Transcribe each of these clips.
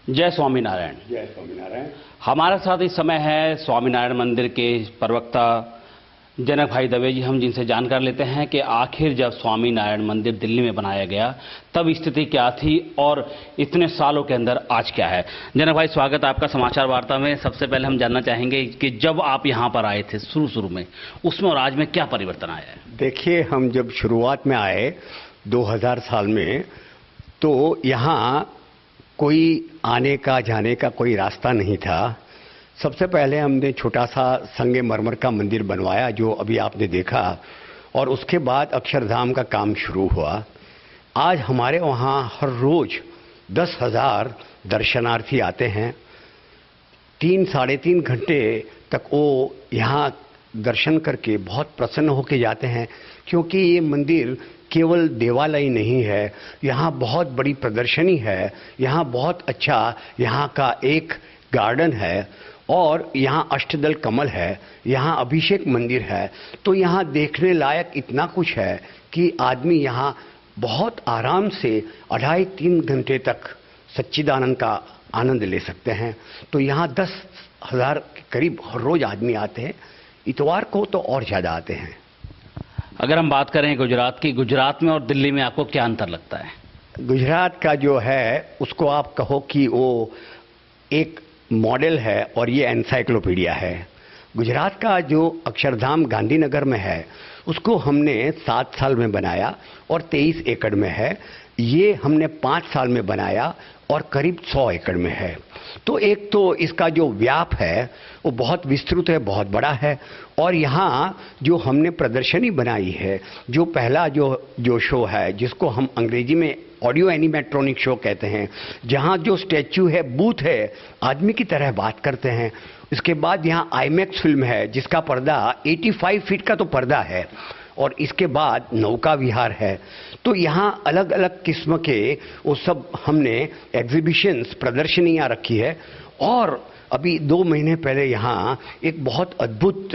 जय स्वामीनारायण। जय स्वामीनारायण। हमारे साथ इस समय है स्वामीनारायण मंदिर के प्रवक्ता जनक भाई दवे जी। हम जिनसे जानकारी लेते हैं कि आखिर जब स्वामीनारायण मंदिर दिल्ली में बनाया गया तब स्थिति क्या थी और इतने सालों के अंदर आज क्या है। जनक भाई, स्वागत है आपका समाचार वार्ता में। सबसे पहले हम जानना चाहेंगे कि जब आप यहाँ पर आए थे शुरू में, उसमें और आज में क्या परिवर्तन आया है। देखिए, हम जब शुरुआत में आए 2000 साल में, तो यहाँ कोई आने का जाने का कोई रास्ता नहीं था। सबसे पहले हमने छोटा सा संगमरमर का मंदिर बनवाया जो अभी आपने देखा, और उसके बाद अक्षरधाम का काम शुरू हुआ। आज हमारे वहाँ हर रोज 10,000 दर्शनार्थी आते हैं। 3-3.5 घंटे तक वो यहाँ दर्शन करके बहुत प्रसन्न होके जाते हैं, क्योंकि ये मंदिर केवल देवालय नहीं है, यहाँ बहुत बड़ी प्रदर्शनी है, यहाँ बहुत अच्छा यहाँ का एक गार्डन है, और यहाँ अष्टदल कमल है, यहाँ अभिषेक मंदिर है। तो यहाँ देखने लायक इतना कुछ है कि आदमी यहाँ बहुत आराम से 2.5-3 घंटे तक सच्चिदानंद का आनंद ले सकते हैं। तो यहाँ 10,000 के करीब हर रोज आदमी आते हैं। इतवार को तो और ज़्यादा आते हैं। अगर हम बात करें गुजरात की, गुजरात में और दिल्ली में आपको क्या अंतर लगता है? गुजरात का जो है उसको आप कहो कि वो एक मॉडल है और ये एनसाइक्लोपीडिया है। गुजरात का जो अक्षरधाम गांधीनगर में है उसको हमने 7 साल में बनाया और 23 एकड़ में है। ये हमने 5 साल में बनाया और करीब 100 एकड़ में है। तो एक तो इसका जो व्याप है वो बहुत विस्तृत है, बहुत बड़ा है। और यहाँ जो हमने प्रदर्शनी बनाई है, जो पहला जो शो है जिसको हम अंग्रेजी में ऑडियो एनिमेट्रॉनिक शो कहते हैं, जहाँ जो स्टैच्यू है, बूथ है, आदमी की तरह बात करते हैं। इसके बाद यहाँ आईमैक्स फिल्म है जिसका पर्दा 85 फीट का तो पर्दा है, और इसके बाद नौका विहार है। तो यहाँ अलग अलग किस्म के वो सब हमने एग्जीबिशंस, प्रदर्शनियाँ रखी है। और अभी 2 महीने पहले यहाँ एक बहुत अद्भुत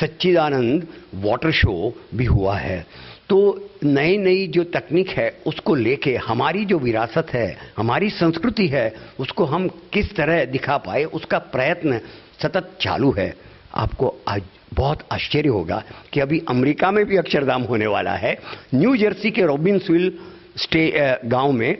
सच्चिदानंद वाटर शो भी हुआ है। तो नई नई जो तकनीक है उसको लेके हमारी जो विरासत है, हमारी संस्कृति है, उसको हम किस तरह दिखा पाए, उसका प्रयत्न सतत चालू है। आपको आज बहुत आश्चर्य होगा कि अभी अमेरिका में भी अक्षरधाम होने वाला है, न्यू जर्सी के रॉबिन्सविल गांव में,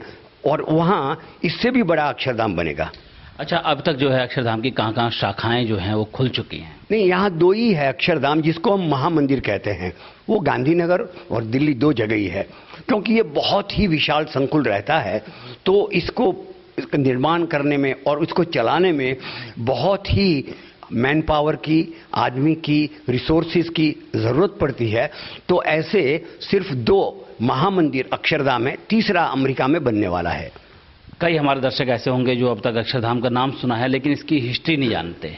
और वहाँ इससे भी बड़ा अक्षरधाम बनेगा। अच्छा, अब तक जो है अक्षरधाम की कहाँ शाखाएं जो हैं वो खुल चुकी हैं? नहीं, यहाँ 2 ही है अक्षरधाम, जिसको हम महामंदिर कहते हैं। वो गांधीनगर और दिल्ली 2 जगह ही है, क्योंकि ये बहुत ही विशाल संकुल रहता है। तो इसका निर्माण करने में और इसको चलाने में बहुत ही मैन पावर की, आदमी की, रिसोर्सेज की ज़रूरत पड़ती है। तो ऐसे सिर्फ 2 महामंदिर अक्षरधाम है, तीसरा अमेरिका में बनने वाला है। कई हमारे दर्शक ऐसे होंगे जो अब तक अक्षरधाम का नाम सुना है लेकिन इसकी हिस्ट्री नहीं जानते।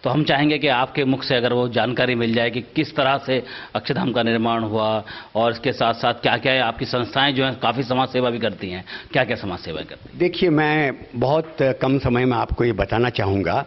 तो हम चाहेंगे कि आपके मुख से अगर वो जानकारी मिल जाए कि किस तरह से अक्षरधाम का निर्माण हुआ, और इसके साथ साथ क्या क्या है। आपकी संस्थाएं जो हैं काफ़ी समाज सेवा भी करती हैं, क्या क्या समाज सेवा करती हैं? देखिए, मैं बहुत कम समय में आपको ये बताना चाहूँगा।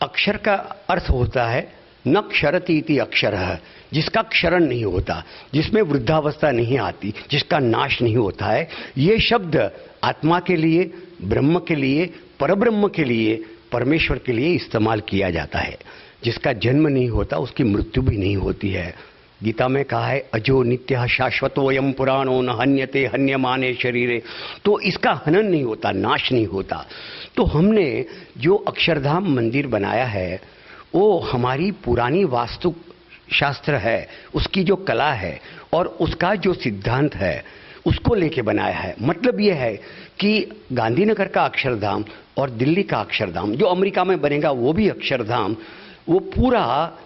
अक्षर का अर्थ होता है न क्षरति इति अक्षरः, जिसका क्षरण नहीं होता, जिसमें वृद्धावस्था नहीं आती, जिसका नाश नहीं होता है। ये शब्द आत्मा के लिए, ब्रह्म के लिए, परब्रह्म के लिए, परमेश्वर के लिए इस्तेमाल किया जाता है। जिसका जन्म नहीं होता उसकी मृत्यु भी नहीं होती है। गीता में कहा है अजो नित्य शाश्वतोयम पुराणो न हन्यते हन्यमाने शरीरे। तो इसका हनन नहीं होता, नाश नहीं होता। तो हमने जो अक्षरधाम मंदिर बनाया है वो हमारी पुरानी वास्तु शास्त्र है, उसकी जो कला है और उसका जो सिद्धांत है उसको लेके बनाया है। मतलब ये है कि गांधीनगर का अक्षरधाम और दिल्ली का अक्षरधाम, जो अमेरिका में बनेगा वो भी अक्षरधाम, वो पूरा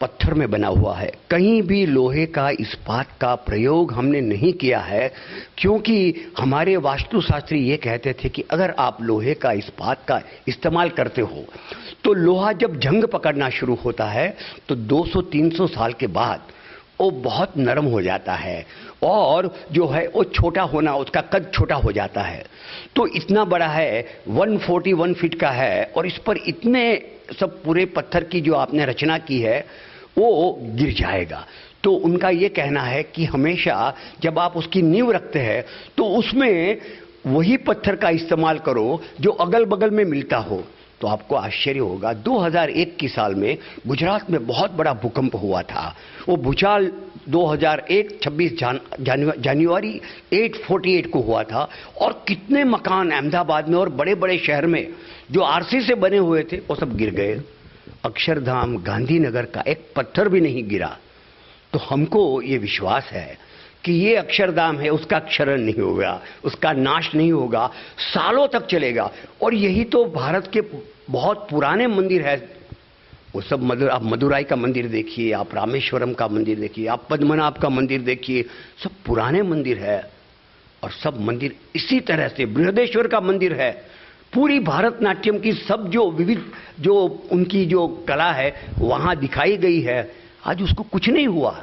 पत्थर में बना हुआ है। कहीं भी लोहे का, इस्पात का प्रयोग हमने नहीं किया है, क्योंकि हमारे वास्तुशास्त्री ये कहते थे कि अगर आप लोहे का, इस्पात का इस्तेमाल करते हो तो लोहा जब जंग पकड़ना शुरू होता है तो 200-300 साल के बाद वो बहुत नरम हो जाता है, और जो है वो छोटा होना, उसका कद छोटा हो जाता है। तो इतना बड़ा है, 141 फीट का है, और इस पर इतने सब पूरे पत्थर की जो आपने रचना की है वो गिर जाएगा। तो उनका ये कहना है कि हमेशा जब आप उसकी नींव रखते हैं तो उसमें वही पत्थर का इस्तेमाल करो जो अगल बगल में मिलता हो, तो आपको आश्चर्य होगा। 2001 की साल में गुजरात में बहुत बड़ा भूकंप हुआ था। वो भूचाल 2001 26 जनवरी 848 को हुआ था, और कितने मकान अहमदाबाद में और बड़े बड़े शहर में जो आरसी से बने हुए थे वो सब गिर गए। अक्षरधाम गांधीनगर का एक पत्थर भी नहीं गिरा। तो हमको ये विश्वास है कि ये अक्षरधाम है, उसका क्षरण नहीं होगा, उसका नाश नहीं होगा, सालों तक चलेगा। और यही तो भारत के बहुत पुराने मंदिर है। वो सब आप मदुराई का मंदिर देखिए, आप रामेश्वरम का मंदिर देखिए, आप पद्मनाभ का मंदिर देखिए, सब पुराने मंदिर है। और सब मंदिर इसी तरह से, बृहदेश्वर का मंदिर है, पूरी भारतनाट्यम की सब जो विविध जो उनकी जो कला है वहां दिखाई गई है, आज उसको कुछ नहीं हुआ।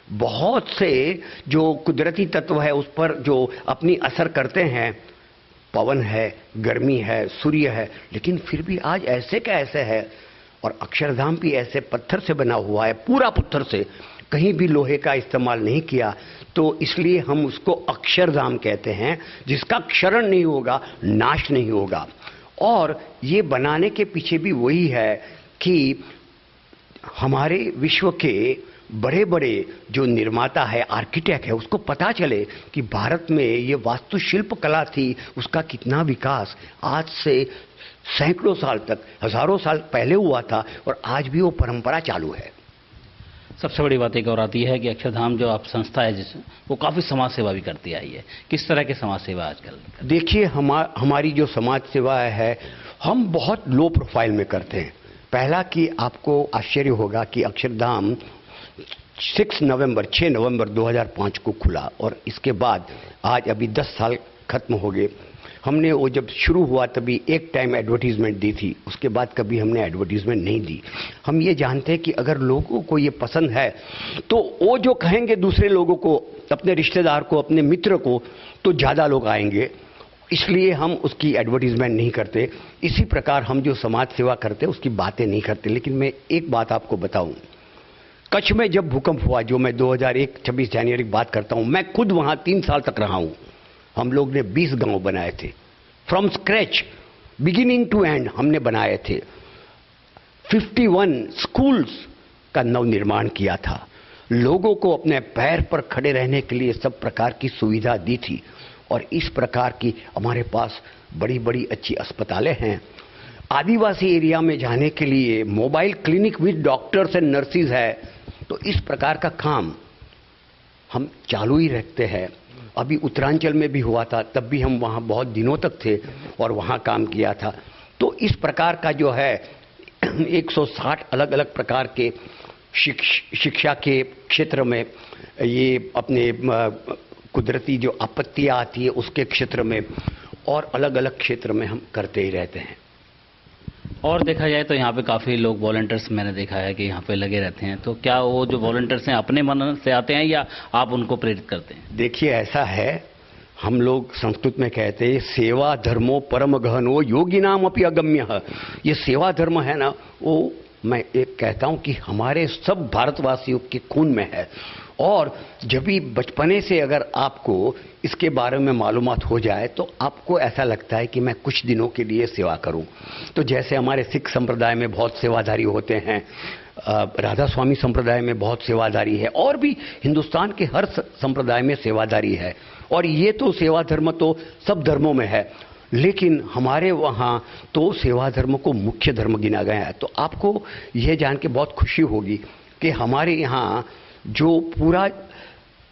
बहुत से जो कुदरती तत्व है उस पर जो अपनी असर करते हैं, पवन है, गर्मी है, सूर्य है, लेकिन फिर भी आज ऐसे का ऐसे है। और अक्षरधाम भी ऐसे पत्थर से बना हुआ है, पूरा पत्थर से, कहीं भी लोहे का इस्तेमाल नहीं किया। तो इसलिए हम उसको अक्षरधाम कहते हैं, जिसका क्षरण नहीं होगा, नाश नहीं होगा। और ये बनाने के पीछे भी वही है कि हमारे विश्व के बड़े बड़े जो निर्माता है, आर्किटेक्ट है, उसको पता चले कि भारत में ये वास्तुशिल्प कला थी, उसका कितना विकास आज से सैकड़ों साल तक, हजारों साल पहले हुआ था, और आज भी वो परंपरा चालू है। सबसे बड़ी बात एक और आती है कि अक्षरधाम जो आप संस्था है वो काफ़ी समाज सेवा भी करती आई है। किस तरह की समाज सेवा आजकल? देखिए, हमारी जो समाज सेवा है, हम बहुत लो प्रोफाइल में करते हैं। पहला कि आपको आश्चर्य होगा कि अक्षरधाम 6 नवंबर 2005 को खुला, और इसके बाद आज अभी 10 साल खत्म हो गए। हमने वो जब शुरू हुआ तभी एक टाइम एडवर्टीजमेंट दी थी, उसके बाद कभी हमने एडवर्टीजमेंट नहीं दी। हम ये जानते हैं कि अगर लोगों को ये पसंद है तो वो जो कहेंगे दूसरे लोगों को, अपने रिश्तेदार को, अपने मित्र को, तो ज़्यादा लोग आएंगे। इसलिए हम उसकी एडवर्टीजमेंट नहीं करते। इसी प्रकार हम जो समाज सेवा करते उसकी बातें नहीं करते। लेकिन मैं एक बात आपको बताऊं, कच्छ में जब भूकंप हुआ, जो मैं 2001 26 जनवरी की बात करता हूं, मैं खुद वहां 3 साल तक रहा हूं। हम लोग ने 20 गांव बनाए थे, from scratch, beginning to end हमने बनाए थे। 51 स्कूल्स का नव निर्माण किया था। लोगों को अपने पैर पर खड़े रहने के लिए सब प्रकार की सुविधा दी थी। और इस प्रकार की हमारे पास बड़ी बड़ी अच्छी अस्पतालें हैं। आदिवासी एरिया में जाने के लिए mobile clinic with doctors and nurses है। तो इस प्रकार का काम हम चालू ही रखते हैं। अभी उत्तरांचल में भी हुआ था, तब भी हम वहाँ बहुत दिनों तक थे और वहाँ काम किया था। तो इस प्रकार का जो है 160 अलग अलग प्रकार के शिक्षा के क्षेत्र में, ये अपने कुदरती जो आपत्तियाँ आती है उसके क्षेत्र में, और अलग अलग क्षेत्र में हम करते ही रहते हैं। और देखा जाए तो यहाँ पे काफ़ी लोग वॉलंटियर्स मैंने देखा है कि यहाँ पे लगे रहते हैं। तो क्या वो जो वॉलंटियर्स हैं अपने मन से आते हैं या आप उनको प्रेरित करते हैं? देखिए, ऐसा है, हम लोग संस्कृत में कहते हैं सेवा धर्मो परम गहनो योगी नाम अपि अगम्य। ये सेवा धर्म है ना, वो मैं एक कहता हूँ कि हमारे सब भारतवासियों के खून में है। और जब भी बचपने से अगर आपको इसके बारे में मालूमात हो जाए तो आपको ऐसा लगता है कि मैं कुछ दिनों के लिए सेवा करूं। तो जैसे हमारे सिख संप्रदाय में बहुत सेवाधारी होते हैं, राधा स्वामी संप्रदाय में बहुत सेवादारी है, और भी हिंदुस्तान के हर संप्रदाय में सेवादारी है। और ये तो सेवा धर्म तो सब धर्मों में है, लेकिन हमारे वहाँ तो सेवा धर्म को मुख्य धर्म गिना गया है। तो आपको यह जान के बहुत खुशी होगी कि हमारे यहाँ जो पूरा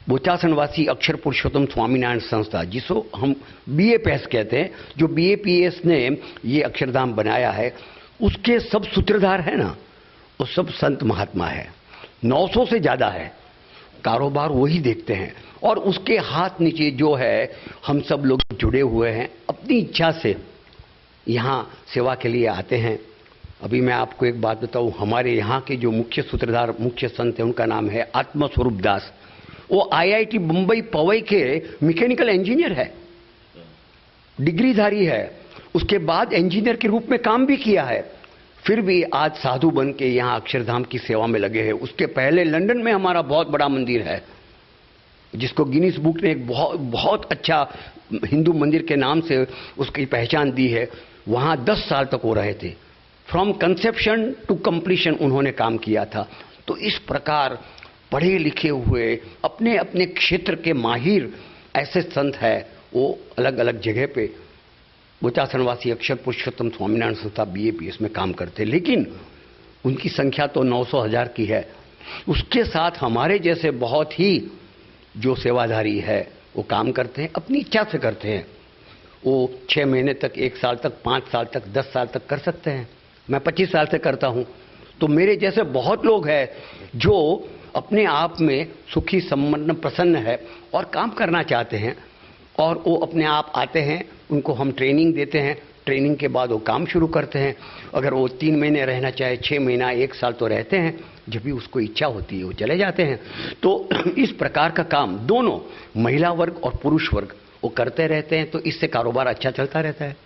बोचासनवासी अक्षर पुरुषोत्तम स्वामीनारायण संस्था, जिसको हम BAPS कहते हैं, जो BAPS ने ये अक्षरधाम बनाया है, उसके सब सूत्रधार है ना, वो सब संत महात्मा है। 900 से ज़्यादा है, कारोबार वही देखते हैं। और उसके हाथ नीचे जो है हम सब लोग जुड़े हुए हैं, अपनी इच्छा से यहाँ सेवा के लिए आते हैं। अभी मैं आपको एक बात बताऊं, हमारे यहाँ के जो मुख्य सूत्रधार, मुख्य संत हैं, उनका नाम है आत्मस्वरूप दास। वो IIT बम्बई पवई के मैकेनिकल इंजीनियर है, डिग्रीधारी है, उसके बाद इंजीनियर के रूप में काम भी किया है, फिर भी आज साधु बन के यहाँ अक्षरधाम की सेवा में लगे हैं। उसके पहले लंदन में हमारा बहुत बड़ा मंदिर है, जिसको गिनीज बुक ने एक बहुत बहुत अच्छा हिंदू मंदिर के नाम से उसकी पहचान दी है, वहाँ 10 साल तक वो रहे थे। फ्रॉम कंसेप्शन टू कंप्लीशन उन्होंने काम किया था। तो इस प्रकार पढ़े लिखे हुए अपने अपने क्षेत्र के माहिर ऐसे संत हैं, वो अलग अलग जगह पे बोचासनवासी अक्षर पुरुषोत्तम स्वामीनारायण संस्था BAPS में काम करते हैं, लेकिन उनकी संख्या तो 900,000 की है। उसके साथ हमारे जैसे बहुत ही जो सेवाधारी है वो काम करते हैं, अपनी इच्छा से करते हैं। वो 6 महीने तक, 1 साल तक, 5 साल तक, 10 साल तक कर सकते हैं। मैं 25 साल से करता हूँ। तो मेरे जैसे बहुत लोग हैं जो अपने आप में सुखी, संपन्न, प्रसन्न है और काम करना चाहते हैं, और वो अपने आप आते हैं, उनको हम ट्रेनिंग देते हैं। ट्रेनिंग के बाद वो काम शुरू करते हैं। अगर वो 3 महीने रहना चाहे, 6 महीना, 1 साल तो रहते हैं। जब भी उसको इच्छा होती है वो चले जाते हैं। तो इस प्रकार का काम दोनों महिला वर्ग और पुरुष वर्ग वो करते रहते हैं, तो इससे कारोबार अच्छा चलता रहता है।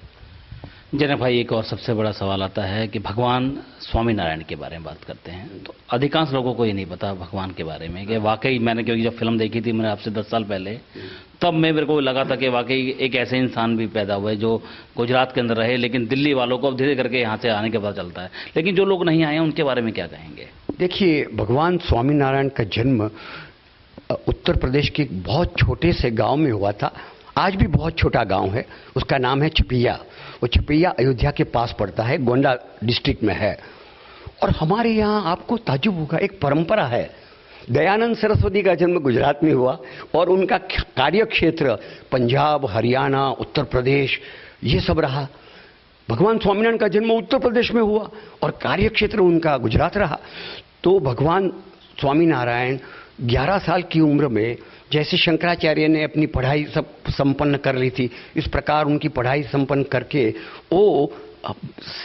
जनक भाई, एक और सबसे बड़ा सवाल आता है कि भगवान स्वामीनारायण के बारे में बात करते हैं तो अधिकांश लोगों को ये नहीं पता भगवान के बारे में कि वाकई, मैंने क्योंकि जब फिल्म देखी थी मैंने आपसे 10 साल पहले, तब मेरे को लगा था कि वाकई एक ऐसे इंसान भी पैदा हुए जो गुजरात के अंदर रहे, लेकिन दिल्ली वालों को अब धीरे करके यहाँ से आने के पता चलता है। लेकिन जो लोग नहीं आए हैं उनके बारे में क्या कहेंगे? देखिए, भगवान स्वामीनारायण का जन्म उत्तर प्रदेश के एक बहुत छोटे से गांव में हुआ था। आज भी बहुत छोटा गांव है, उसका नाम है छपिया। वो छपिया अयोध्या के पास पड़ता है, गोंडा डिस्ट्रिक्ट में है। और हमारे यहाँ आपको ताज्जुब होगा, एक परंपरा है। दयानंद सरस्वती का जन्म गुजरात में हुआ और उनका कार्य क्षेत्र पंजाब, हरियाणा, उत्तर प्रदेश ये सब रहा। भगवान स्वामीनारायण का जन्म उत्तर प्रदेश में हुआ और कार्य क्षेत्र उनका गुजरात रहा। तो भगवान स्वामीनारायण 11 साल की उम्र में, जैसे शंकराचार्य ने अपनी पढ़ाई सब संपन्न कर ली थी, इस प्रकार उनकी पढ़ाई संपन्न करके वो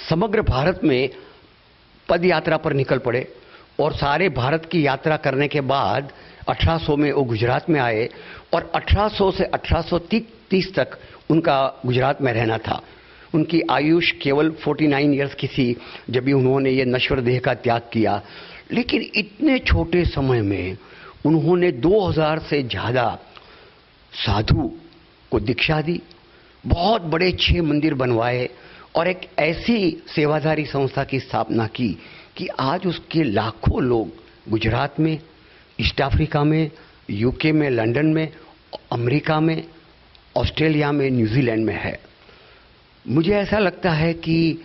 समग्र भारत में पद यात्रा पर निकल पड़े। और सारे भारत की यात्रा करने के बाद 1800 में वो गुजरात में आए और 1800 से 1830 तक उनका गुजरात में रहना था। उनकी आयुष केवल 49 ईयर्स की थी जब भी उन्होंने ये नश्वर देह का त्याग किया। लेकिन इतने छोटे समय में उन्होंने 2000 से ज़्यादा साधु को दीक्षा दी, बहुत बड़े 6 मंदिर बनवाए और एक ऐसी सेवाधारी संस्था की स्थापना की कि आज उसके लाखों लोग गुजरात में, ईस्ट अफ्रीका में, UK में, लंदन में, अमेरिका में, ऑस्ट्रेलिया में, न्यूजीलैंड में है। मुझे ऐसा लगता है कि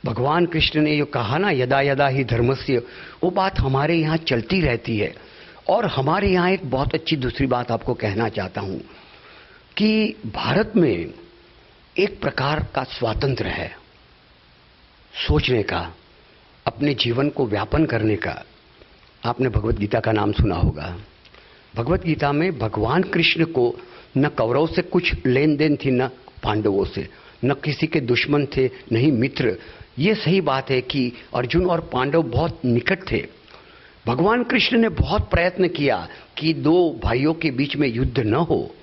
भगवान कृष्ण ने जो कहा ना, यदा यदा ही धर्मस्य, वो बात हमारे यहाँ चलती रहती है। और हमारे यहाँ एक बहुत अच्छी दूसरी बात आपको कहना चाहता हूँ कि भारत में एक प्रकार का स्वातंत्र्य है सोचने का, अपने जीवन को व्यापन करने का। आपने भगवत गीता का नाम सुना होगा। भगवत गीता में भगवान कृष्ण को न कौरव से कुछ लेन देन थी, न पांडवों से, न किसी के दुश्मन थे, न ही मित्र। ये सही बात है कि अर्जुन और पांडव बहुत निकट थे। भगवान कृष्ण ने बहुत प्रयत्न किया कि 2 भाइयों के बीच में युद्ध न हो।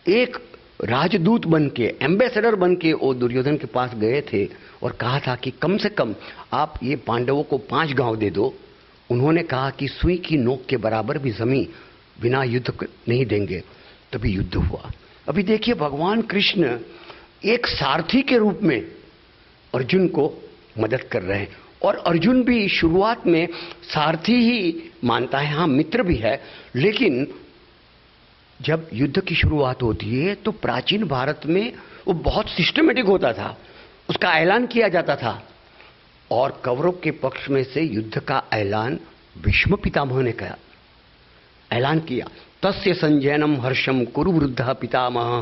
एक राजदूत बन के, एम्बेसडर बन के वो दुर्योधन के पास गए थे और कहा था कि कम से कम आप ये पांडवों को 5 गांव दे दो। उन्होंने कहा कि सुई की नोक के बराबर भी जमीन बिना युद्ध नहीं देंगे। तभी युद्ध हुआ। अभी देखिए, भगवान कृष्ण एक सारथी के रूप में अर्जुन को मदद कर रहे हैं। और अर्जुन भी शुरुआत में सारथी ही मानता है, हाँ मित्र भी है। लेकिन जब युद्ध की शुरुआत होती है तो प्राचीन भारत में वो बहुत सिस्टमेटिक होता था, उसका ऐलान किया जाता था। और कौरव के पक्ष में से युद्ध का ऐलान भीष्म पितामह ने किया, ऐलान किया, तस्य संजयनम हर्षम कुरु वृद्ध पितामह।